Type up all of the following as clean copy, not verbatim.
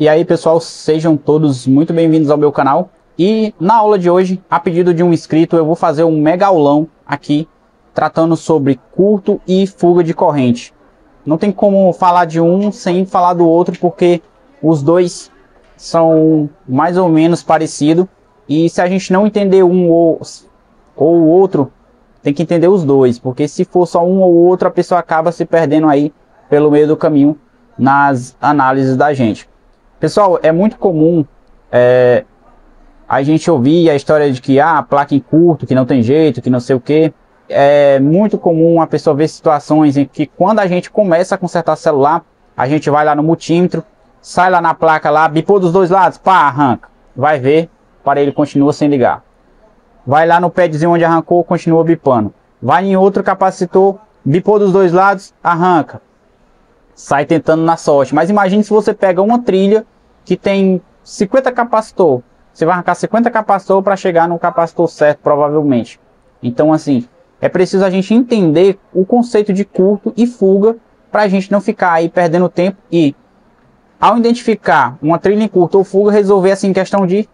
E aí pessoal, sejam todos muito bem-vindos ao meu canal. E na aula de hoje, a pedido de um inscrito, eu vou fazer um mega aulão aqui, tratando sobre curto e fuga de corrente. Não tem como falar de um sem falar do outro, porque os dois são mais ou menos parecidos. E se a gente não entender um ou o outro, tem que entender os dois, porque se for só um ou outro, a pessoa acaba se perdendo aí pelo meio do caminho nas análises da gente. Pessoal, é muito comum a gente ouvir a história de que placa em curto, que não tem jeito, que não sei o que. É muito comum a pessoa ver situações em que quando a gente começa a consertar celular, a gente vai lá no multímetro, sai lá na placa lá, bipou dos dois lados, pá, arranca. Vai ver, o aparelho continua sem ligar. Vai lá no padzinho onde arrancou, continua bipando. Vai em outro capacitor, bipou dos dois lados, arranca. Sai tentando na sorte. Mas imagine se você pega uma trilha que tem 50 capacitor. Você vai arrancar 50 capacitor para chegar no capacitor certo, provavelmente. Então, assim, é preciso a gente entender o conceito de curto e fuga para a gente não ficar aí perdendo tempo e, ao identificar uma trilha em curto ou fuga, resolver assim em questão de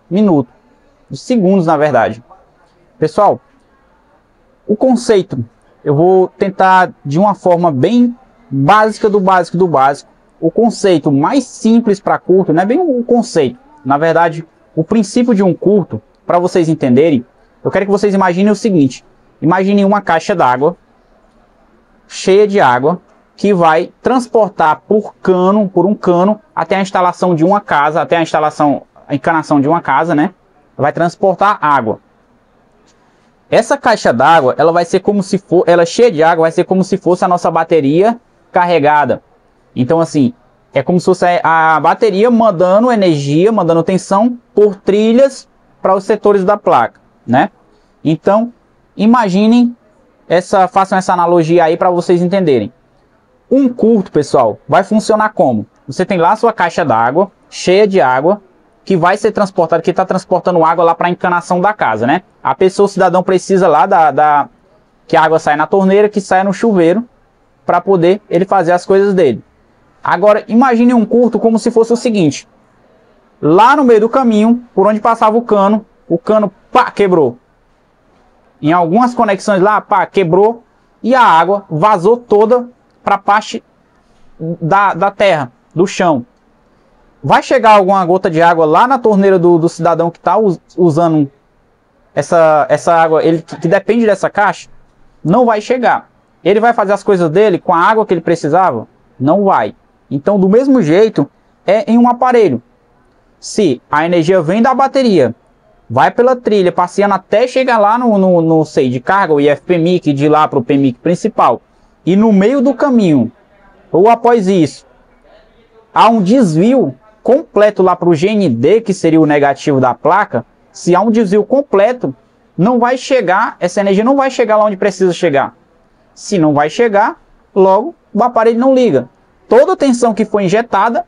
minutos, de segundos, na verdade. Pessoal, o conceito, eu vou tentar de uma forma bem básica do básico do básico. O conceito mais simples para curto, não é bem o conceito, na verdade, o princípio de um curto, para vocês entenderem, eu quero que vocês imaginem o seguinte: imaginem uma caixa d'água cheia de água que vai transportar por um cano até a instalação de uma casa, até a encanação de uma casa, né? Vai transportar água. Essa caixa d'água, ela vai ser como se for, ela cheia de água, vai ser como se fosse a nossa bateria carregada. Então, assim, é como se fosse a bateria mandando energia, mandando tensão por trilhas para os setores da placa, né? Então, imaginem façam essa analogia aí para vocês entenderem. Um curto, pessoal, vai funcionar como? Você tem lá a sua caixa d'água, cheia de água, que vai ser transportada, que está transportando água lá para a encanação da casa, né? A pessoa, o cidadão, precisa lá que a água saia na torneira, que saia no chuveiro, para poder ele fazer as coisas dele. Agora, imagine um curto como se fosse o seguinte: lá no meio do caminho, por onde passava o cano, pá, quebrou. Em algumas conexões lá, pá, quebrou, e a água vazou toda para a parte da terra, do chão. Vai chegar alguma gota de água lá na torneira do cidadão que está usando essa água, que depende dessa caixa? Não vai chegar. Ele vai fazer as coisas dele com a água que ele precisava? Não vai. Então, do mesmo jeito, é em um aparelho. Se a energia vem da bateria, vai pela trilha, passeando até chegar lá no SEI de carga, o IFPMIC, de lá para o PMIC principal, e no meio do caminho, ou após isso, há um desvio completo lá para o GND, que seria o negativo da placa. Se há um desvio completo, não vai chegar, essa energia não vai chegar lá onde precisa chegar. Se não vai chegar, logo o aparelho não liga. Toda a tensão que foi injetada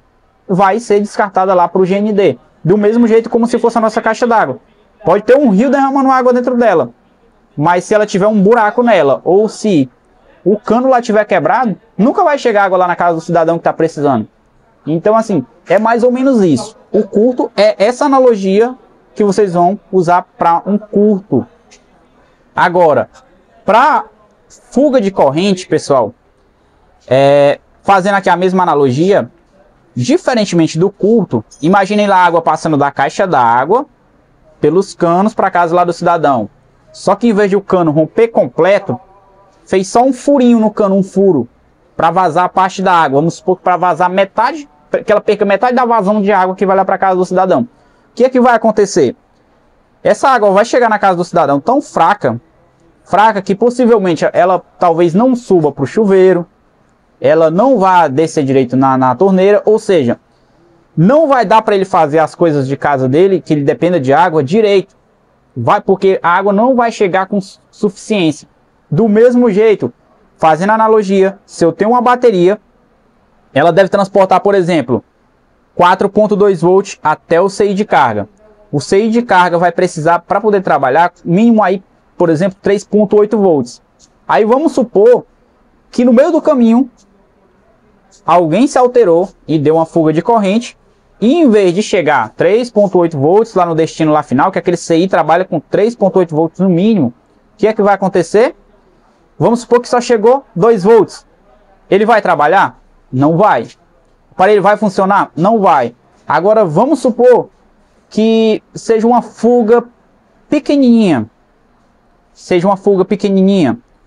vai ser descartada lá para o GND. Do mesmo jeito como se fosse a nossa caixa d'água. Pode ter um rio derramando água dentro dela, mas se ela tiver um buraco nela, ou se o cano lá tiver quebrado, nunca vai chegar água lá na casa do cidadão que está precisando. Então, assim, é mais ou menos isso. O curto é essa analogia que vocês vão usar para um curto. Agora, para fuga de corrente, pessoal, fazendo aqui a mesma analogia, diferentemente do curto, imaginem lá a água passando da caixa d'água pelos canos para a casa lá do cidadão. Só que em vez de o cano romper completo, fez só um furinho no cano, um furo, para vazar a parte da água. Vamos supor que para vazar metade, que ela perca metade da vazão de água que vai lá para a casa do cidadão. O que é que vai acontecer? Essa água vai chegar na casa do cidadão tão fraca que possivelmente ela talvez não suba para o chuveiro, ela não vai descer direito na torneira, ou seja, não vai dar para ele fazer as coisas de casa dele, que ele dependa de água, direito. Porque a água não vai chegar com suficiência. Do mesmo jeito, fazendo analogia, se eu tenho uma bateria, ela deve transportar, por exemplo, 4.2 volts até o CI de carga. O CI de carga vai precisar, para poder trabalhar, mínimo aí, por exemplo, 3.8 volts. Aí vamos supor que no meio do caminho, alguém se alterou e deu uma fuga de corrente, E em vez de chegar 3.8 volts lá no destino lá final, que aquele CI trabalha com 3.8 volts no mínimo, o que é que vai acontecer? Vamos supor que só chegou 2 volts. Ele vai trabalhar? Não vai. O aparelho vai funcionar? Não vai. Agora vamos supor que seja uma fuga pequenininha.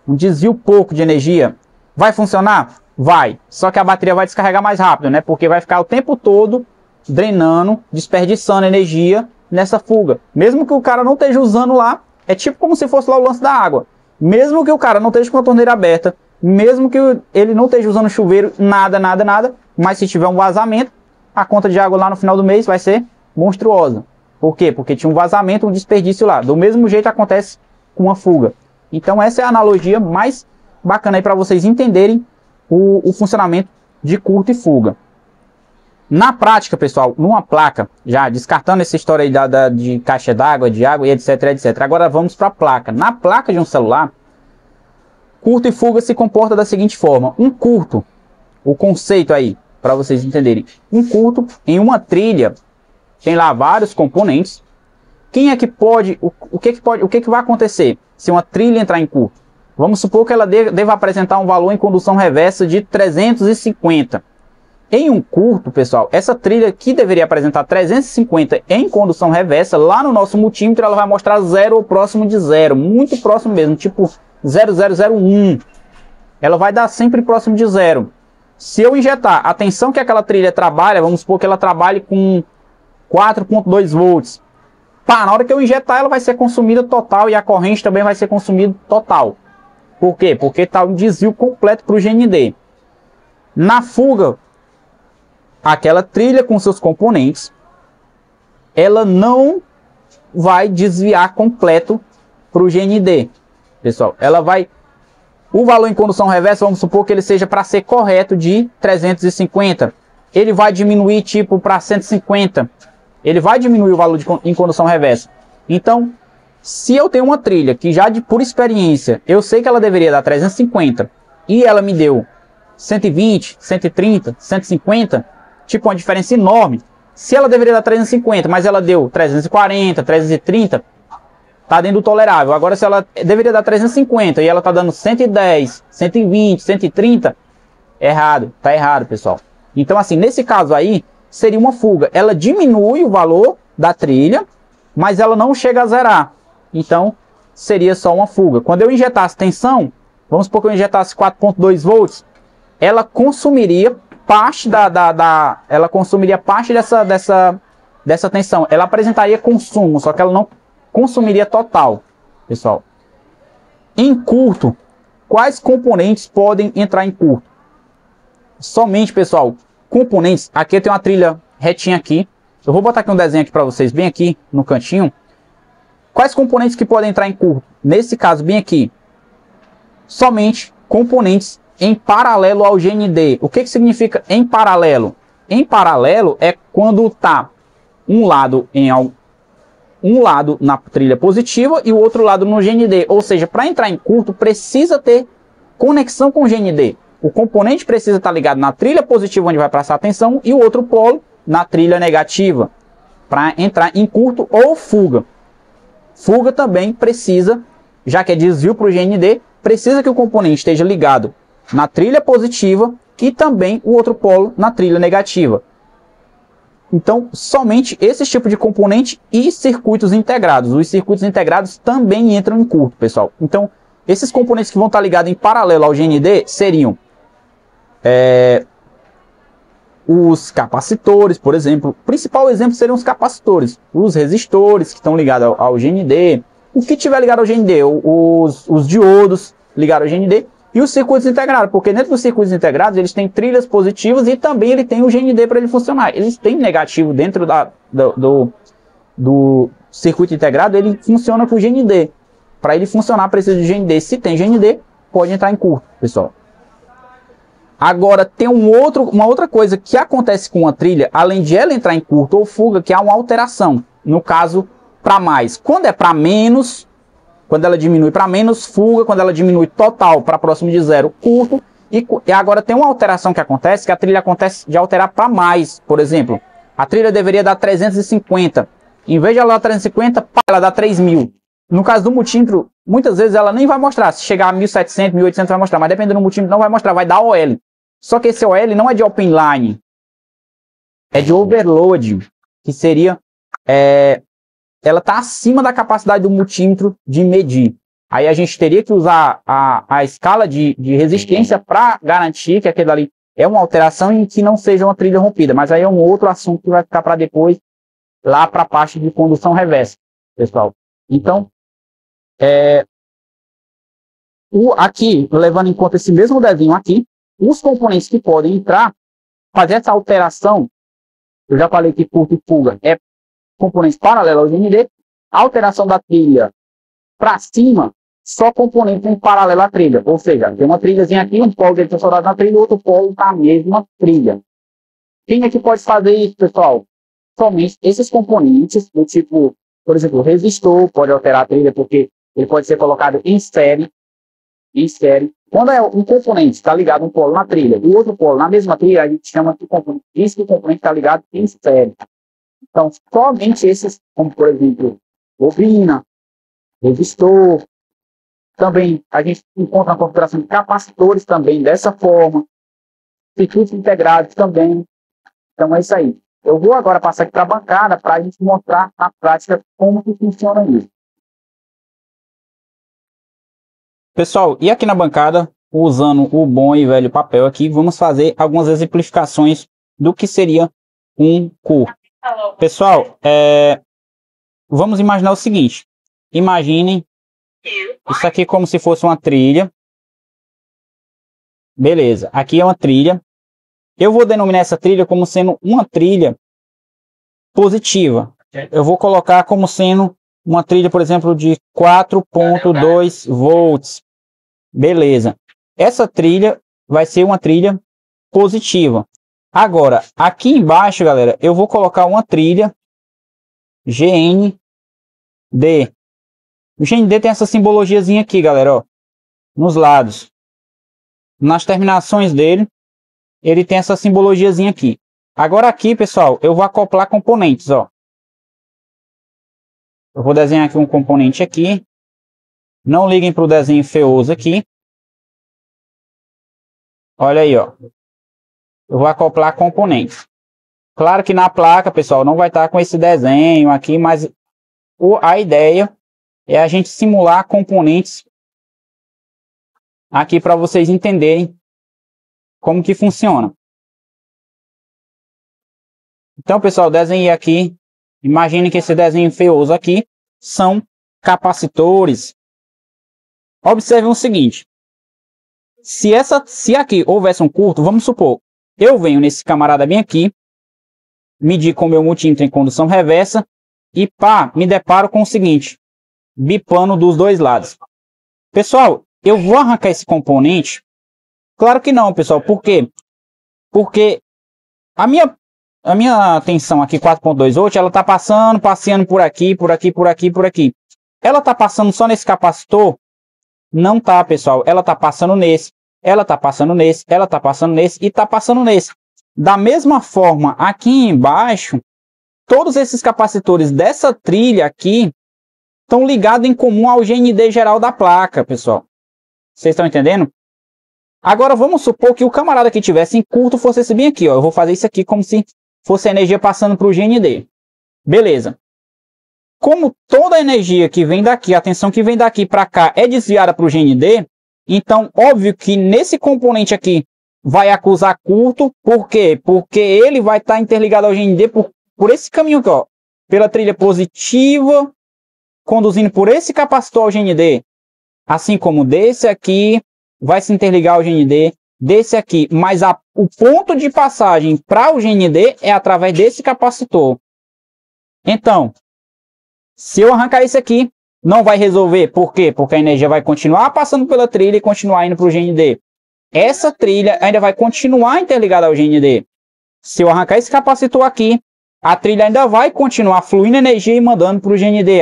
Um desvio pouco de energia. Vai funcionar? Vai. Só que a bateria vai descarregar mais rápido, né? Porque vai ficar o tempo todo drenando, desperdiçando energia nessa fuga. Mesmo que o cara não esteja usando lá, é tipo como se fosse lá o lance da água. Mesmo que o cara não esteja com a torneira aberta, mesmo que ele não esteja usando chuveiro, nada, mas se tiver um vazamento, a conta de água lá no final do mês vai ser monstruosa. Por quê? Porque tinha um vazamento, um desperdício lá. Do mesmo jeito acontece com uma fuga. Então essa é a analogia mais bacana aí para vocês entenderem o funcionamento de curto e fuga. Na prática, pessoal, numa placa, já descartando essa história aí de caixa d'água, de água e etc. Agora vamos para a placa. Na placa de um celular, curto e fuga se comporta da seguinte forma. Um curto, o conceito aí, para vocês entenderem. Um curto, em uma trilha, tem lá vários componentes. Quem é que pode, o que vai acontecer se uma trilha entrar em curto? Vamos supor que ela deva apresentar um valor em condução reversa de 350. Em um curto, pessoal, essa trilha que deveria apresentar 350 em condução reversa, lá no nosso multímetro ela vai mostrar 0 ou próximo de 0, muito próximo mesmo, tipo 0001. Ela vai dar sempre próximo de 0. Se eu injetar a tensão que aquela trilha trabalha, vamos supor que ela trabalhe com 4.2 volts. Pá, na hora que eu injetar ela vai ser consumida total e a corrente também vai ser consumida total. Por quê? Porque está um desvio completo para o GND. Na fuga, aquela trilha com seus componentes, ela não vai desviar completo para o GND, pessoal. Ela vai, o valor em condução reversa, vamos supor que ele seja para ser correto de 350. Ele vai diminuir tipo para 150. Ele vai diminuir o valor em condução reversa. Então, se eu tenho uma trilha que já por experiência, eu sei que ela deveria dar 350 e ela me deu 120, 130, 150, tipo uma diferença enorme. Se ela deveria dar 350, mas ela deu 340, 330, tá dentro do tolerável. Agora, se ela deveria dar 350 e ela tá dando 110, 120, 130, errado, tá errado, pessoal. Então, assim, nesse caso aí, seria uma fuga. Ela diminui o valor da trilha, mas ela não chega a zerar. Então, seria só uma fuga. Quando eu injetasse tensão, vamos supor que eu injetasse 4.2 volts, ela consumiria parte dessa tensão. Ela apresentaria consumo, só que ela não consumiria total, pessoal. Em curto, quais componentes podem entrar em curto? Somente, pessoal, componentes. Aqui eu tenho uma trilha retinha aqui. Eu vou botar aqui um desenho aqui para vocês, bem aqui no cantinho. Quais componentes que podem entrar em curto? Nesse caso, bem aqui, somente componentes em paralelo ao GND. O que significa em paralelo? Em paralelo é quando está um lado na trilha positiva e o outro lado no GND. Ou seja, para entrar em curto precisa ter conexão com o GND. O componente precisa estar ligado na trilha positiva, onde vai passar a tensão, e o outro polo na trilha negativa, para entrar em curto ou fuga. Fuga também precisa, já que é desvio para o GND, precisa que o componente esteja ligado na trilha positiva e também o outro polo na trilha negativa. Então, somente esse tipo de componente e circuitos integrados. Os circuitos integrados também entram em curto, pessoal. Então, esses componentes que vão estar ligados em paralelo ao GND seriam os capacitores, por exemplo. O principal exemplo seriam os capacitores, os resistores que estão ligados ao GND, o que tiver ligado ao GND, os diodos ligados ao GND e os circuitos integrados, porque dentro dos circuitos integrados eles têm trilhas positivas e também ele tem o GND para ele funcionar. Eles têm negativo dentro do circuito integrado, ele funciona com o GND. Para ele funcionar precisa de GND. Se tem GND, pode entrar em curto, pessoal. Agora, tem uma outra coisa que acontece com a trilha, além de ela entrar em curto ou fuga, que há uma alteração. No caso, para mais. Quando é para menos, quando ela diminui para menos, fuga. Quando ela diminui total para próximo de 0, curto. E agora tem uma alteração que acontece, que a trilha acontece de alterar para mais. Por exemplo, A trilha deveria dar 350. Em vez de ela dar 350, pá, ela dá 3.000. No caso do multímetro, muitas vezes ela nem vai mostrar. Se chegar a 1.700, 1.800 vai mostrar. Mas dependendo do multímetro não vai mostrar, vai dar OL. Só que esse OL não é de open line. É de overload. Que seria... ela está acima da capacidade do multímetro de medir. Aí a gente teria que usar a escala de resistência para garantir que aquilo ali é uma alteração e que não seja uma trilha rompida. Mas aí é um outro assunto que vai ficar para depois, lá para a parte de condução reversa, pessoal. Então, aqui, levando em conta esse mesmo desenho aqui, os componentes que podem entrar, fazer essa alteração, eu já falei que curto e fuga é componentes paralelos ao GND, a alteração da trilha para cima, só componentes em paralelo à trilha, ou seja, tem uma trilhazinha aqui, um polo dele está soldado na trilha, outro polo está na mesma trilha. Quem é que pode fazer isso, pessoal? Somente esses componentes, do tipo, por exemplo, o resistor pode alterar a trilha, porque ele pode ser colocado em série. Quando um componente está ligado um polo na trilha e o outro polo na mesma trilha, a gente chama de componente, diz que o componente está ligado em série. Então, somente esses, como por exemplo, bobina, resistor, também a gente encontra a configuração de capacitores também dessa forma, circuitos integrados também. Então é isso aí. Eu vou agora passar aqui para a bancada para a gente mostrar na prática como que funciona isso. Pessoal, e aqui na bancada, usando o bom e velho papel aqui, vamos fazer algumas exemplificações do que seria um curto. Pessoal, vamos imaginar o seguinte. Imaginem isso aqui como se fosse uma trilha. Beleza, aqui é uma trilha. Eu vou denominar essa trilha como sendo uma trilha positiva. Eu vou colocar como sendo uma trilha, por exemplo, de 4.2 volts. Beleza. Essa trilha vai ser uma trilha positiva. Agora, aqui embaixo, galera, eu vou colocar uma trilha GND. O GND tem essa simbologiazinha aqui, galera, ó, nos lados. Nas terminações dele, ele tem essa simbologiazinha aqui. Agora aqui, pessoal, eu vou acoplar componentes, ó. Eu vou desenhar aqui um componente aqui. Não liguem para o desenho feioso aqui. Olha aí, ó. Eu vou acoplar componentes. Claro que na placa, pessoal, não vai estar com esse desenho aqui, mas a ideia é a gente simular componentes aqui para vocês entenderem como que funciona. Então, pessoal, desenhei aqui. Imagine que esse desenho feioso aqui são capacitores. Observe o seguinte. Se aqui houvesse um curto, vamos supor, eu venho nesse camarada bem aqui, medir com o meu multímetro em condução reversa e pá, me deparo com o seguinte, bipando dos dois lados. Pessoal, eu vou arrancar esse componente? Claro que não, pessoal. Por quê? Porque a minha tensão aqui 4.2 volt, ela está passeando por aqui, por aqui, por aqui, por aqui. Ela está passando só nesse capacitor? Não tá, pessoal. Ela está passando nesse, ela está passando nesse, ela está passando nesse e está passando nesse. Da mesma forma, aqui embaixo, todos esses capacitores dessa trilha aqui estão ligados em comum ao GND geral da placa, pessoal. Vocês estão entendendo? Agora vamos supor que o camarada que tivesse em curto fosse esse bem aqui, ó. Eu vou fazer isso aqui como se fosse a energia passando para o GND. Beleza. Como toda a energia que vem daqui, a tensão que vem daqui para cá é desviada para o GND, então óbvio que nesse componente aqui vai acusar curto. Por quê? Porque ele vai estar interligado ao GND por esse caminho aqui, ó. Pela trilha positiva, conduzindo por esse capacitor ao GND. Assim como desse aqui vai se interligar ao GND, desse aqui, mas o ponto de passagem para o GND é através desse capacitor. Então, se eu arrancar isso aqui, não vai resolver. Por quê? Porque a energia vai continuar passando pela trilha e continuar indo para o GND. Essa trilha ainda vai continuar interligada ao GND. Se eu arrancar esse capacitor aqui, a trilha ainda vai continuar fluindo energia e mandando para o GND.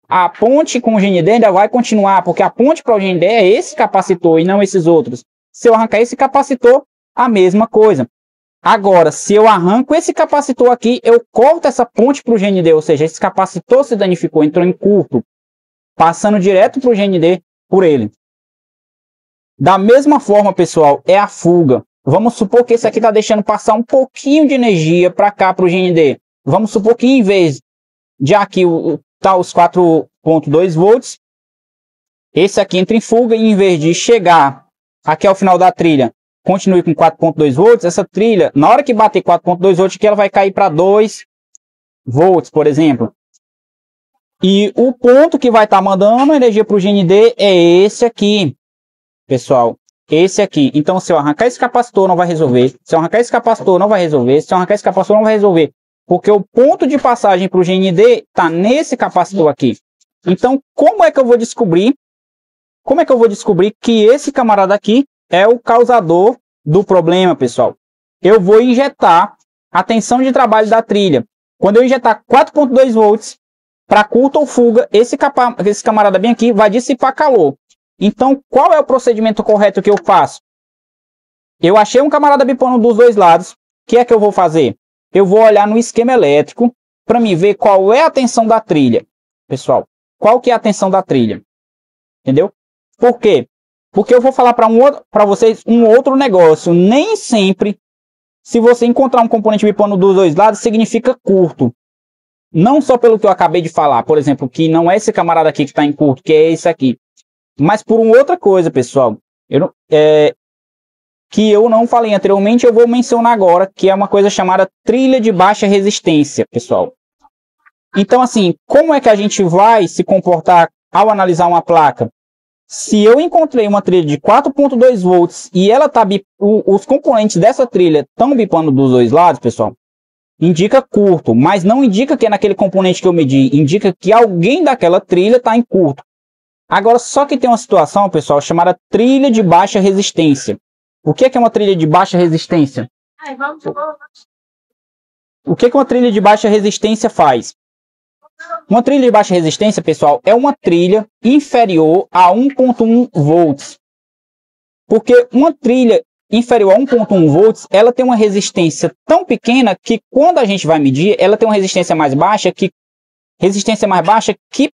A ponte com o GND ainda vai continuar, porque a ponte para o GND é esse capacitor e não esses outros. Se eu arrancar esse capacitor, a mesma coisa. Agora, se eu arranco esse capacitor aqui, eu corto essa ponte para o GND, ou seja, esse capacitor se danificou, entrou em curto, passando direto para o GND por ele. Da mesma forma, pessoal, é a fuga. Vamos supor que esse aqui está deixando passar um pouquinho de energia para cá, para o GND. Vamos supor que em vez de aqui tá os 4.2 volts, esse aqui entra em fuga e em vez de chegar aqui ao final da trilha, continue com 4.2 volts, essa trilha, na hora que bater 4.2 volts, que ela vai cair para 2 volts, por exemplo. E o ponto que vai estar mandando energia para o GND é esse aqui, pessoal. Esse aqui. Então, se eu arrancar esse capacitor, não vai resolver. Se eu arrancar esse capacitor, não vai resolver. Se eu arrancar esse capacitor, não vai resolver. Porque o ponto de passagem para o GND está nesse capacitor aqui. Então, como é que eu vou descobrir? Como é que eu vou descobrir que esse camarada aqui é o causador do problema, pessoal? Eu vou injetar a tensão de trabalho da trilha. Quando eu injetar 4.2 volts para curta ou fuga, esse camarada bem aqui vai dissipar calor. Então, qual é o procedimento correto que eu faço? Eu achei um camarada bipano dos dois lados. O que é que eu vou fazer? Eu vou olhar no esquema elétrico para me ver qual é a tensão da trilha. Pessoal, qual que é a tensão da trilha? Entendeu? Por quê? Porque eu vou falar para vocês um outro negócio. Nem sempre, se você encontrar um componente bipano dos dois lados, significa curto. Não só pelo que eu acabei de falar, por exemplo, que não é esse camarada aqui que está em curto, que é esse aqui. Mas por uma outra coisa, pessoal, que eu não falei anteriormente, eu vou mencionar agora, que é uma coisa chamada trilha de baixa resistência, pessoal. Então, assim, como é que a gente vai se comportar ao analisar uma placa? Se eu encontrei uma trilha de 4.2 volts e ela tá os componentes dessa trilha estão bipando dos dois lados, pessoal, indica curto, mas não indica que é naquele componente que eu medi, indica que alguém daquela trilha está em curto. Agora, só que tem uma situação, pessoal, chamada trilha de baixa resistência. O que é uma trilha de baixa resistência? O que uma trilha de baixa resistência faz? Uma trilha de baixa resistência, pessoal, é uma trilha inferior a 1.1 volts. Porque uma trilha inferior a 1.1 volts, ela tem uma resistência tão pequena que quando a gente vai medir, ela tem uma resistência mais baixa que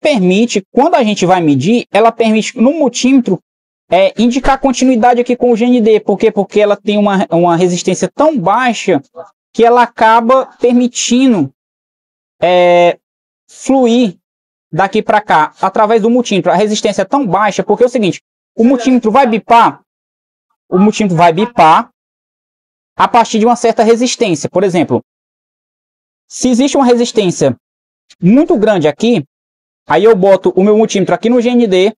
permite, quando a gente vai medir, ela permite no multímetro indicar continuidade aqui com o GND. Por quê? Porque ela tem uma resistência tão baixa que ela acaba permitindo fluir daqui para cá através do multímetro. A resistência é tão baixa porque é o seguinte, o multímetro vai bipar a partir de uma certa resistência. Por exemplo, se existe uma resistência muito grande aqui, aí eu boto o meu multímetro aqui no GND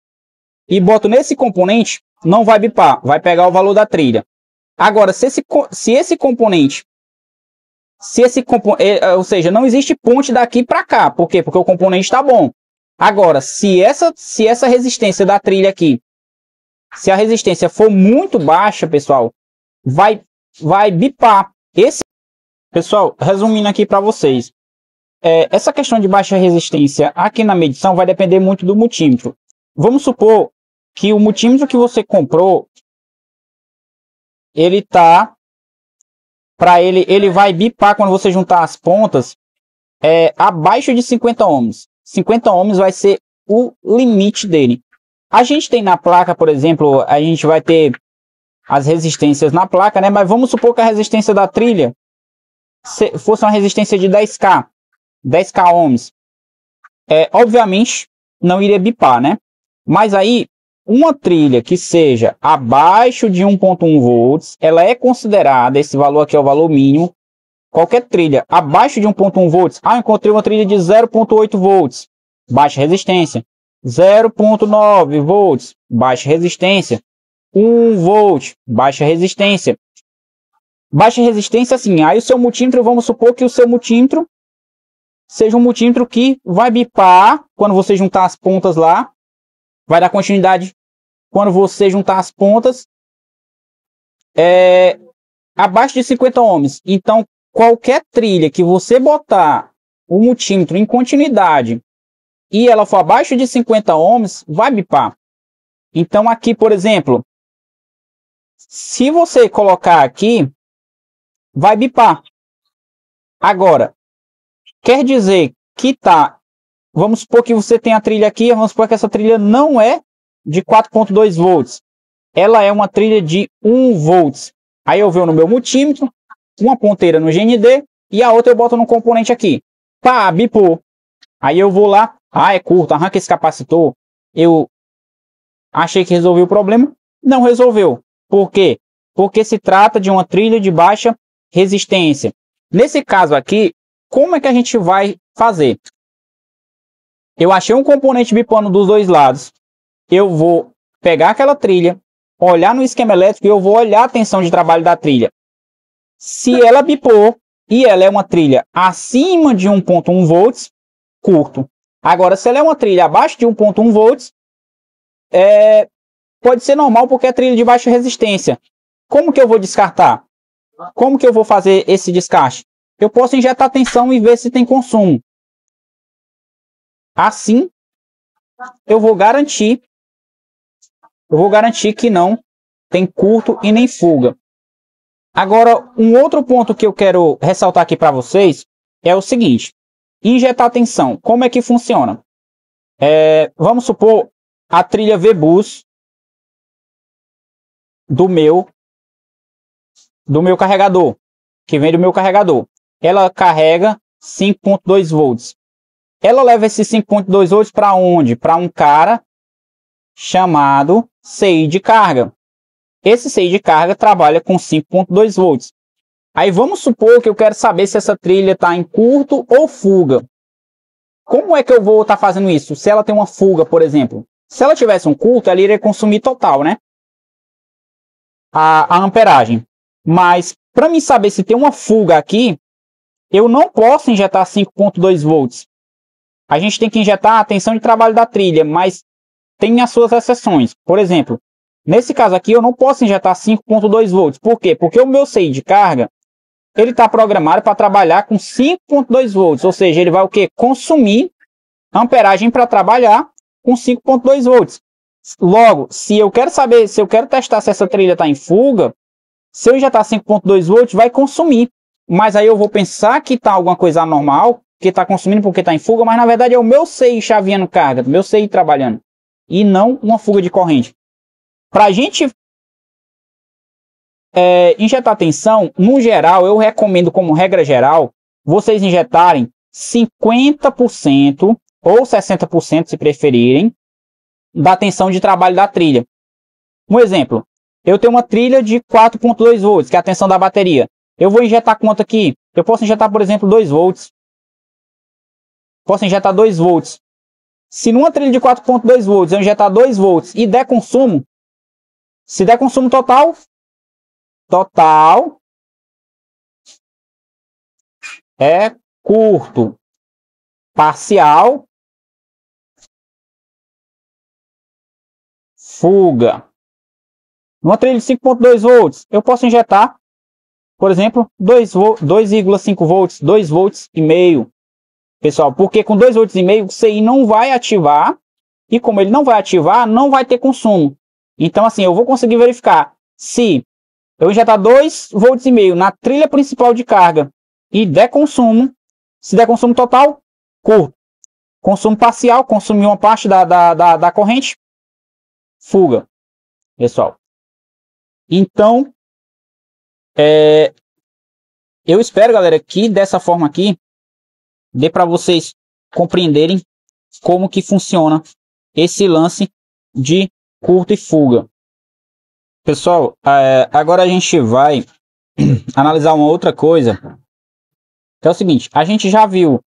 e boto nesse componente, não vai bipar, vai pegar o valor da trilha. Agora, ou seja, não existe ponte daqui para cá. Por quê? Porque o componente está bom. Agora, se essa resistência da trilha aqui, se a resistência for muito baixa, pessoal, vai bipar. Pessoal, resumindo aqui para vocês, essa questão de baixa resistência aqui na medição vai depender muito do multímetro. Vamos supor que o multímetro que você comprou, ele vai bipar quando você juntar as pontas abaixo de 50 ohms. 50 ohms vai ser o limite dele. A gente tem na placa, por exemplo, a gente vai ter as resistências na placa, né? Mas vamos supor que a resistência da trilha fosse uma resistência de 10K ohms. Obviamente, não iria bipar, né? Mas aí, uma trilha que seja abaixo de 1.1 volts, ela é considerada, esse valor aqui é o valor mínimo. Qualquer trilha abaixo de 1.1 volts, eu encontrei uma trilha de 0.8 volts, baixa resistência. 0.9 volts, baixa resistência. 1 volt, baixa resistência. Baixa resistência, assim, aí o seu multímetro, vamos supor que o seu multímetro seja um multímetro que vai bipar quando você juntar as pontas lá, vai dar continuidade quando você juntar as pontas abaixo de 50 ohms. Então, qualquer trilha que você botar o multímetro em continuidade e ela for abaixo de 50 ohms, vai bipar. Então, aqui, por exemplo, se você colocar aqui, vai bipar. Agora, quer dizer que vamos supor que você tem a trilha aqui, vamos supor que essa trilha não é de 4.2 volts. Ela é uma trilha de 1 volts. Aí eu venho no meu multímetro, uma ponteira no GND e a outra eu boto no componente aqui. Pá, bipou. Aí eu vou lá, é curto, arranca esse capacitor. Eu achei que resolveu o problema, não resolveu. Por quê? Porque se trata de uma trilha de baixa resistência. Nesse caso aqui, como é que a gente vai fazer? Eu achei um componente bipando dos dois lados. Eu vou pegar aquela trilha, olhar no esquema elétrico e eu vou olhar a tensão de trabalho da trilha. Se ela bipou e ela é uma trilha acima de 1.1 volts, curto. Agora, se ela é uma trilha abaixo de 1.1 volts, pode ser normal porque é trilha de baixa resistência. Como que eu vou descartar? Como que eu vou fazer esse descarte? Eu posso injetar tensão e ver se tem consumo. Assim, eu vou garantir que não tem curto e nem fuga. Agora, um outro ponto que eu quero ressaltar aqui para vocês é o seguinte. Injetar tensão, como é que funciona? Vamos supor a trilha V-Bus do meu carregador, que vem do meu carregador. Ela carrega 5.2 volts. Ela leva esses 5.2 volts para onde? Para um cara chamado CI de carga. Esse CI de carga trabalha com 5.2 volts. Aí vamos supor que eu quero saber se essa trilha está em curto ou fuga. Como é que eu vou estar fazendo isso? Se ela tem uma fuga, por exemplo. Se ela tivesse um curto, ela iria consumir total, né? A amperagem. Mas para mim saber se tem uma fuga aqui, eu não posso injetar 5.2 volts. A gente tem que injetar a tensão de trabalho da trilha, mas tem as suas exceções. Por exemplo, nesse caso aqui eu não posso injetar 5.2 volts. Por quê? Porque o meu CI de carga, ele está programado para trabalhar com 5.2 volts. Ou seja, ele vai o quê? Consumir amperagem para trabalhar com 5.2 volts. Logo, se eu quero saber, se eu quero testar se essa trilha está em fuga, se eu injetar 5.2 volts, vai consumir. Mas aí eu vou pensar que está alguma coisa anormal, que está consumindo porque está em fuga, mas na verdade é o meu CI chaveando carga, o meu CI trabalhando. E não uma fuga de corrente. Para a gente injetar tensão, no geral, eu recomendo como regra geral, vocês injetarem 50% ou 60% se preferirem, da tensão de trabalho da trilha. Um exemplo, eu tenho uma trilha de 4.2 volts, que é a tensão da bateria. Eu vou injetar quanto aqui? Eu posso injetar, por exemplo, 2 volts. Posso injetar 2 volts. Se numa trilha de 4.2 volts eu injetar 2 volts e der consumo, se der consumo total é curto, parcial, fuga. Numa trilha de 5.2 volts, eu posso injetar, por exemplo, 2,5 volts, 2 volts e meio. Pessoal, porque com 2 volts e meio o CI não vai ativar, e como ele não vai ativar, não vai ter consumo. Então assim, eu vou conseguir verificar se eu injetar 2 volts e meio na trilha principal de carga e der consumo, se der consumo total, curto. Consumo parcial, consumir uma parte da corrente, fuga, pessoal. Então, eu espero, galera, que dessa forma aqui dê para vocês compreenderem como que funciona esse lance de curto e fuga. Pessoal, agora a gente vai analisar uma outra coisa, que é o seguinte, a gente já viu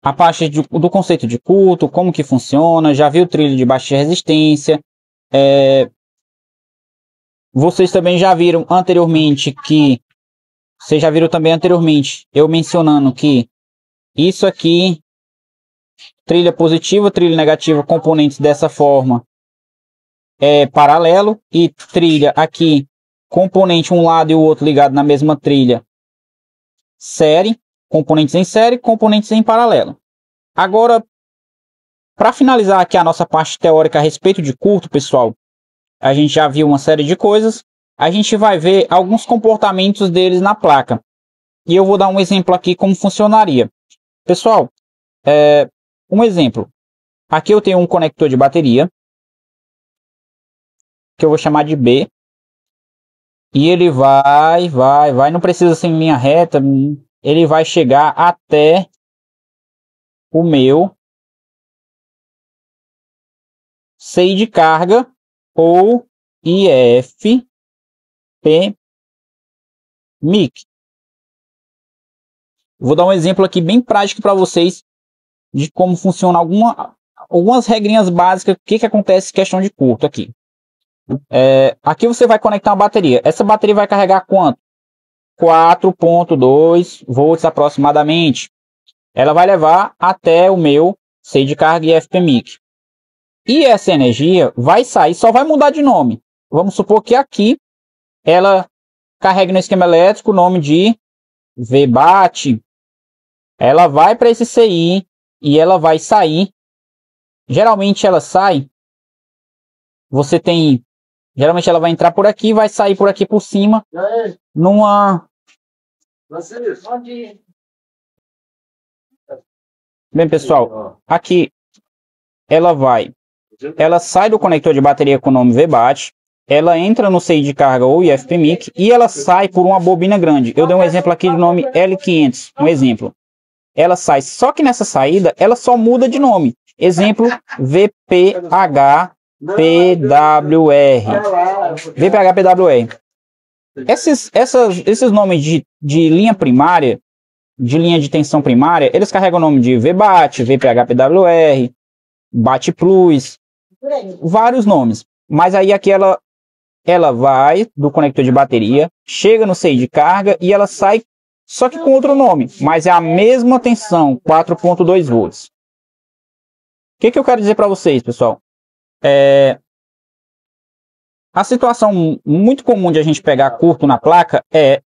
a parte do conceito de curto, como que funciona, já viu trilha de baixa resistência, vocês também já viram anteriormente eu mencionando que isso aqui, trilha positiva, trilha negativa, componentes dessa forma é paralelo, e trilha aqui, componente um lado e o outro ligado na mesma trilha, série, componentes em série, componentes em paralelo. Agora, para finalizar aqui a nossa parte teórica a respeito de curto, pessoal, a gente já viu uma série de coisas. a gente vai ver alguns comportamentos deles na placa. E eu vou dar um exemplo aqui como funcionaria. Pessoal, um exemplo. Aqui eu tenho um conector de bateria, que eu vou chamar de B. E ele vai, não precisa ser em linha reta, ele vai chegar até o meu CI de carga ou IFPMIC. Vou dar um exemplo aqui bem prático para vocês de como funciona algumas regrinhas básicas, o que acontece em questão de curto aqui. Aqui você vai conectar uma bateria. Essa bateria vai carregar quanto? 4.2 volts aproximadamente. Ela vai levar até o meu CI de carga e IFPMIC. E essa energia vai sair, só vai mudar de nome. Vamos supor que aqui ela carregue no esquema elétrico o nome de VBAT. Ela vai para esse CI e ela vai sair. Geralmente ela sai. Geralmente ela vai entrar por aqui e vai sair por aqui por cima. Bem, pessoal, aqui ela sai do conector de bateria com o nome VBAT, ela entra no CI de carga ou IFPMIC e ela sai por uma bobina grande. Eu dei um exemplo aqui do nome L500, um exemplo. Ela sai, só que nessa saída ela só muda de nome. Exemplo, VPH PWR. Esses nomes de linha primária, de linha de tensão primária, eles carregam o nome de VBAT, VPH PWR, BAT Plus, vários nomes. Mas aí aqui ela vai do conector de bateria, chega no CI de carga e ela sai, só que com outro nome, mas é a mesma tensão, 4.2 volts. O que eu quero dizer para vocês, pessoal? A situação muito comum de a gente pegar curto na placa é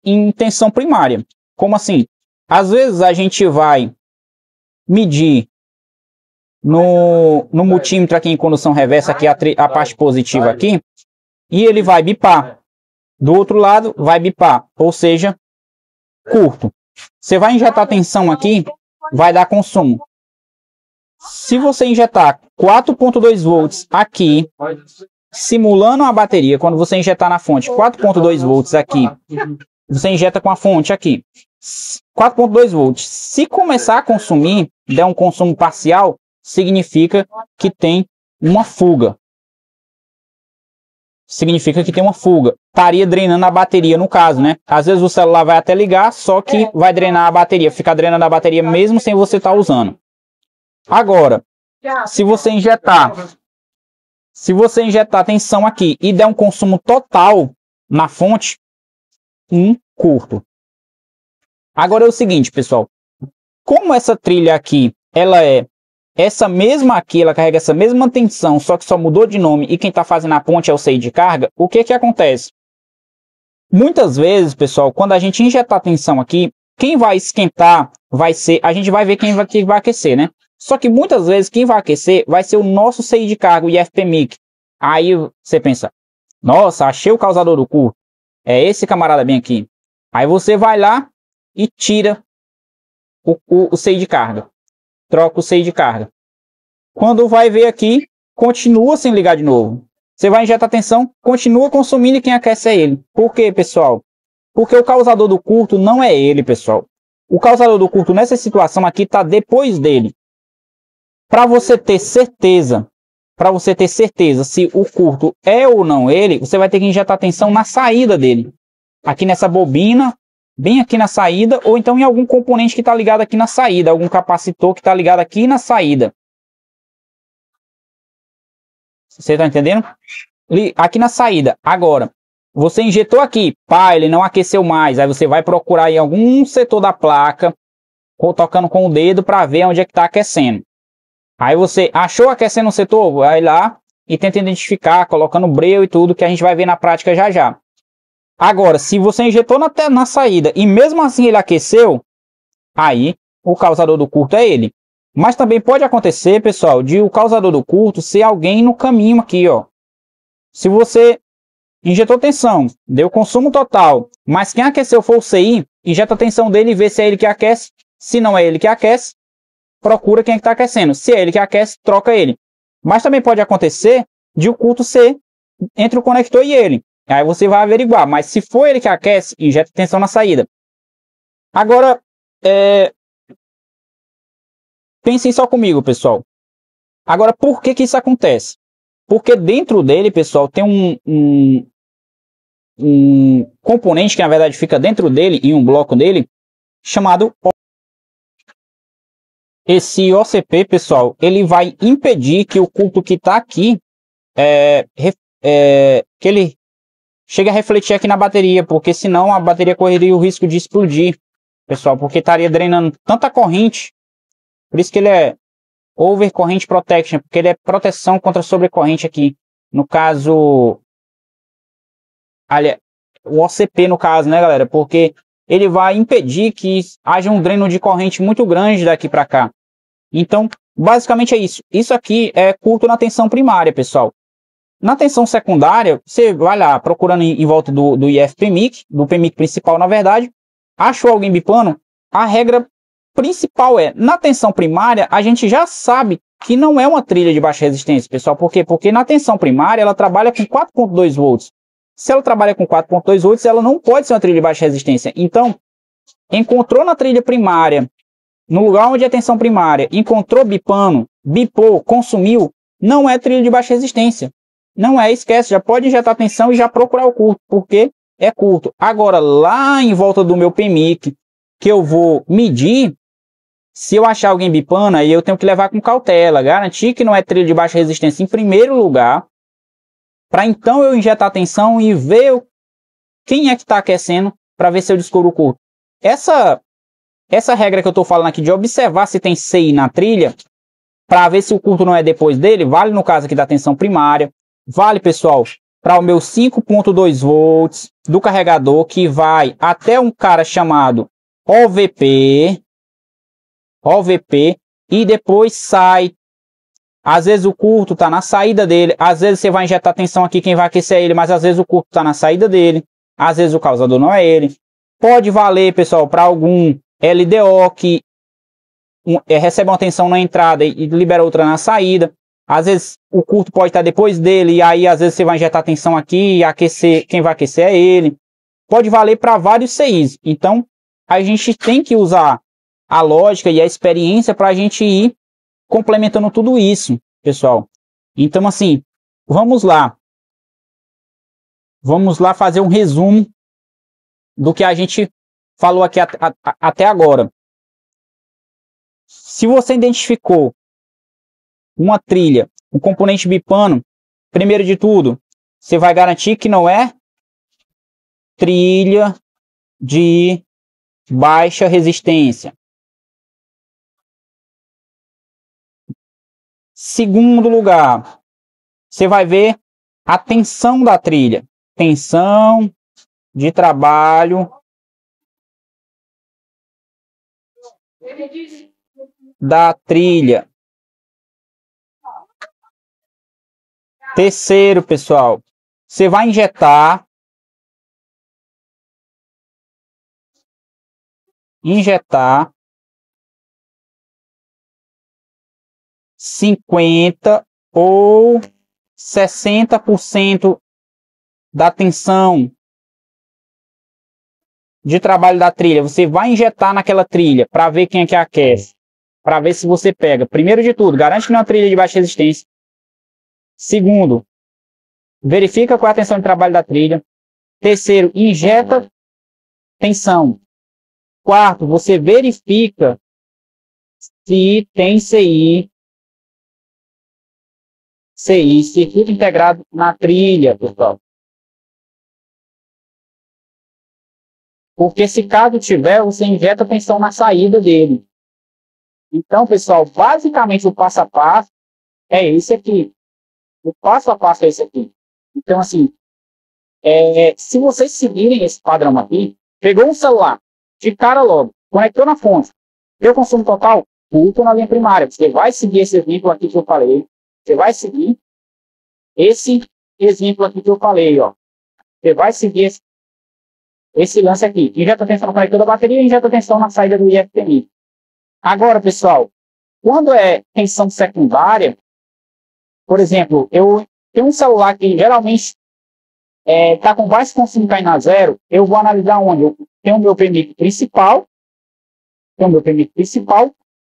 em tensão primária. Como assim? Às vezes a gente vai medir no multímetro aqui em condução reversa, aqui a parte positiva aqui, e ele vai bipar. Do outro lado vai bipar, ou seja, curto. Você vai injetar tensão aqui, vai dar consumo. Se você injetar 4.2 volts aqui, simulando a bateria, quando você injetar na fonte 4.2 volts aqui, você injeta com a fonte aqui, 4.2 volts. Se começar a consumir, der um consumo parcial, significa que tem uma fuga. Estaria drenando a bateria no caso, né? Às vezes o celular vai até ligar, só que vai drenar a bateria, fica drenando a bateria mesmo sem você estar usando. Agora, se você injetar tensão aqui e der um consumo total na fonte, curto. Agora é o seguinte, pessoal. Como essa trilha aqui, ela carrega essa mesma tensão, só que só mudou de nome e quem está fazendo a ponte é o CI de carga, o que acontece? Muitas vezes, pessoal, quando a gente injetar tensão aqui, quem vai esquentar a gente vai ver quem vai aquecer, né? Só que muitas vezes quem vai aquecer vai ser o nosso CI de carga, o IFPMIC. Aí você pensa, nossa, achei o causador do curto. É esse camarada bem aqui. Aí você vai lá e tira o CI de carga. Troca o CI de carga. Quando vai ver aqui, continua sem ligar de novo. Você vai injetar tensão, continua consumindo e quem aquece é ele. Por quê, pessoal? Porque o causador do curto não é ele, pessoal. O causador do curto nessa situação aqui está depois dele. Para você ter certeza se o curto é ou não ele, você vai ter que injetar tensão na saída dele. Aqui nessa bobina, bem aqui na saída, ou então em algum componente que está ligado aqui na saída, algum capacitor que está ligado aqui na saída. Você está entendendo? Aqui na saída. Agora, você injetou aqui, ele não aqueceu mais, aí você vai procurar em algum setor da placa, tocando com o dedo para ver onde é que está aquecendo. Aí você achou aquecendo o setor, vai lá e tenta identificar, colocando breu e tudo, que a gente vai ver na prática já já. Agora, se você injetou na saída e mesmo assim ele aqueceu, aí o causador do curto é ele. Mas também pode acontecer, pessoal, de o causador do curto ser alguém no caminho aqui, ó. Se você injetou tensão, deu consumo total, mas quem aqueceu foi o CI, injeta a tensão dele e vê se é ele que aquece. Se não é ele que aquece, procura quem é que está aquecendo. Se é ele que aquece, troca ele. Mas também pode acontecer de o curto ser entre o conector e ele. Aí você vai averiguar. Mas se for ele que aquece, injeta tensão na saída. Agora, pensem só comigo, pessoal. Agora, por que que isso acontece? Porque dentro dele, pessoal, tem um componente que na verdade fica dentro dele, em um bloco dele, chamado esse OCP, pessoal, ele vai impedir que o curto que está aqui, que ele chegue a refletir aqui na bateria, porque senão a bateria correria o risco de explodir, pessoal, porque estaria drenando tanta corrente, por isso que ele é Over Current Protection, porque ele é proteção contra sobrecorrente aqui, no caso, o OCP no caso, né, galera, porque ele vai impedir que haja um dreno de corrente muito grande daqui para cá. Então, basicamente é isso. Isso aqui é curto na tensão primária, pessoal. Na tensão secundária, você vai lá procurando em volta do IF-PMIC, do PMIC principal, na verdade. Achou alguém bipando? A regra principal na tensão primária, a gente já sabe que não é uma trilha de baixa resistência, pessoal. Por quê? Porque na tensão primária, ela trabalha com 4.2 volts. Se ela trabalha com 4.2 volts, ela não pode ser uma trilha de baixa resistência. Então, encontrou na trilha primária, no lugar onde é tensão primária, encontrou bipando, bipou, consumiu, não é trilha de baixa resistência. Não é, esquece, já pode injetar tensão e já procurar o curto, porque é curto. Agora, lá em volta do meu PMIC, que eu vou medir, se eu achar alguém bipando, aí eu tenho que levar com cautela, garantir que não é trilha de baixa resistência em primeiro lugar, para então eu injetar tensão e ver quem é que está aquecendo, para ver se eu descubro o curto. Essa regra que eu estou falando aqui de observar se tem CI na trilha, para ver se o curto não é depois dele, vale no caso aqui da tensão primária, vale, pessoal, para o meu 5.2 volts do carregador, que vai até um cara chamado OVP, e depois sai. Às vezes o curto está na saída dele, às vezes você vai injetar tensão aqui, quem vai aquecer é ele, mas às vezes o curto está na saída dele, às vezes o causador não é ele. Pode valer, pessoal, para algum LDO que recebe uma tensão na entrada e libera outra na saída. Às vezes o curto pode estar depois dele, e aí às vezes você vai injetar tensão aqui e aquecer, quem vai aquecer é ele. Pode valer para vários CIs. Então a gente tem que usar a lógica e a experiência para a gente ir complementando tudo isso, pessoal. Então, assim, vamos lá. Vamos lá fazer um resumo do que a gente falou aqui até agora. Se você identificou uma trilha, um componente bipano, primeiro de tudo, você vai garantir que não é trilha de baixa resistência. Segundo lugar, você vai ver a tensão da trilha. Tensão de trabalho da trilha. Terceiro, pessoal, você vai injetar 50 ou 60% da tensão de trabalho da trilha. Você vai injetar naquela trilha para ver quem é que aquece, para ver se você pega. Primeiro de tudo, garante que não é uma trilha de baixa resistência. Segundo, verifica qual é a tensão de trabalho da trilha. Terceiro, injeta tensão. Quarto, você verifica se tem CI, circuito integrado na trilha, pessoal. Porque se caso tiver, você injeta tensão na saída dele. Então, pessoal, basicamente o passo a passo é esse aqui. O passo a passo é esse aqui. Então, assim, se vocês seguirem esse padrão aqui, pegou um celular, de cara logo, conectou na fonte, deu consumo total, curto na linha primária. Você vai seguir esse exemplo aqui que eu falei. Você vai seguir esse exemplo aqui que eu falei, ó. Você vai seguir esse lance aqui. Injeta tensão no conector da bateria e injeta tensão na saída do IFTMI. Agora, pessoal, quando é tensão secundária, por exemplo, eu tenho um celular que geralmente está com baixo consumo caindo a zero, eu vou analisar onde? Eu tenho o meu PMIC principal,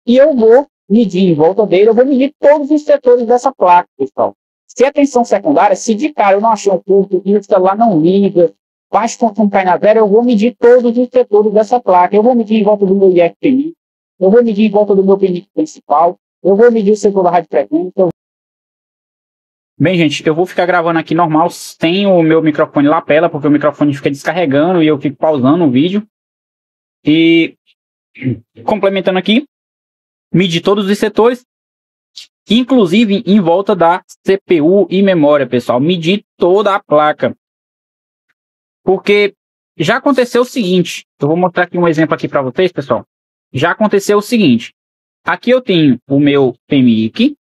e eu vou medir em volta dele, eu vou medir todos os setores dessa placa, pessoal. Se é tensão secundária, se de cara eu não achei um curto e o celular não liga, baixo consumo cai na zero, eu vou medir todos os setores dessa placa. Eu vou medir em volta do meu IFPMI, eu vou medir em volta do meu PMIC principal, eu vou medir o setor da radiofrequência. Bem, gente, eu vou ficar gravando aqui normal, sem o meu microfone lapela, porque o microfone fica descarregando e eu fico pausando o vídeo. E complementando aqui, medir todos os setores, inclusive em volta da CPU e memória, pessoal. Medir toda a placa. Porque já aconteceu o seguinte, eu vou mostrar aqui um exemplo aqui para vocês, pessoal. Já aconteceu o seguinte, aqui eu tenho o meu PMIC,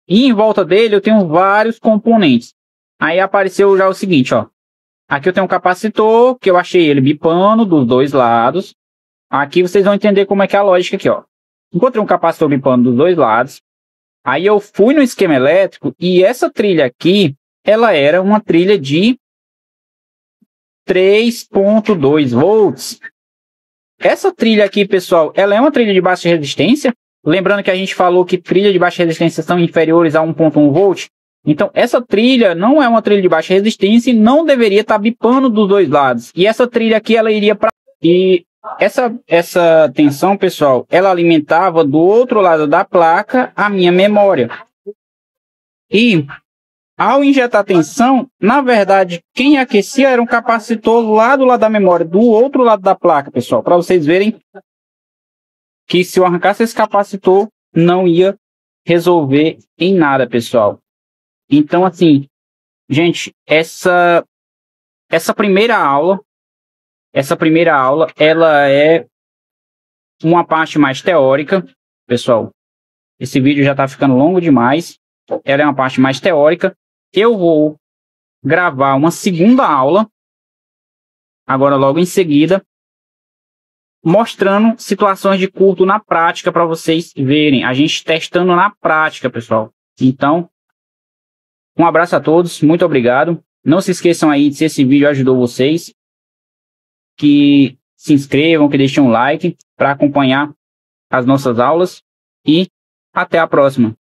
e em volta dele eu tenho vários componentes. Aí apareceu já o seguinte, ó. Aqui eu tenho um capacitor, que eu achei ele bipando dos dois lados. Aqui vocês vão entender como é que é a lógica aqui, ó. Encontrei um capacitor bipando dos dois lados. Aí eu fui no esquema elétrico e essa trilha aqui, ela era uma trilha de 3.2 volts. Essa trilha aqui, pessoal, ela é uma trilha de baixa resistência. Lembrando que a gente falou que trilha de baixa resistência são inferiores a 1.1 volt. Então, essa trilha não é uma trilha de baixa resistência e não deveria estar bipando dos dois lados. E essa trilha aqui, ela iria para... E essa tensão, pessoal, ela alimentava do outro lado da placa a minha memória. E ao injetar tensão, na verdade, quem aquecia era um capacitor lá do lado da memória, do outro lado da placa, pessoal. Para vocês verem que se eu arrancasse esse capacitor, não ia resolver em nada, pessoal. Então, assim, gente, essa primeira aula, ela é uma parte mais teórica, pessoal. Esse vídeo já está ficando longo demais. Ela é uma parte mais teórica. Eu vou gravar uma segunda aula, agora logo em seguida, mostrando situações de curto na prática para vocês verem. A gente testando na prática, pessoal. Então, um abraço a todos, muito obrigado. Não se esqueçam aí, se esse vídeo ajudou vocês, que se inscrevam, que deixem um like para acompanhar as nossas aulas. E até a próxima.